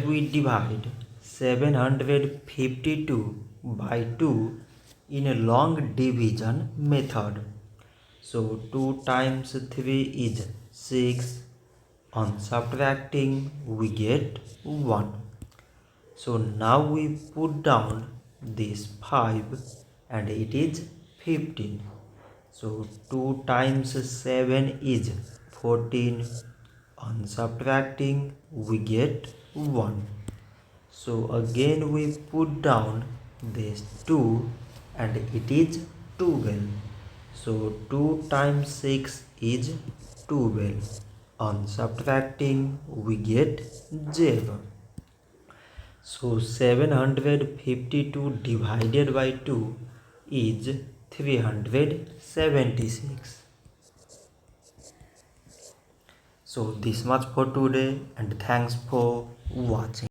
we divide 752 by 2 in a long division method. So 2 times 3 is 6. On subtracting we get 1. So now we put down this 5 and it is 15. So 2 times 7 is 14. On subtracting we get 1. So again we put down this 2 and it is 12. So 2 times 6 is 12. On subtracting we get 0. So 752 divided by 2 is 376. So this much for today and thanks for watching.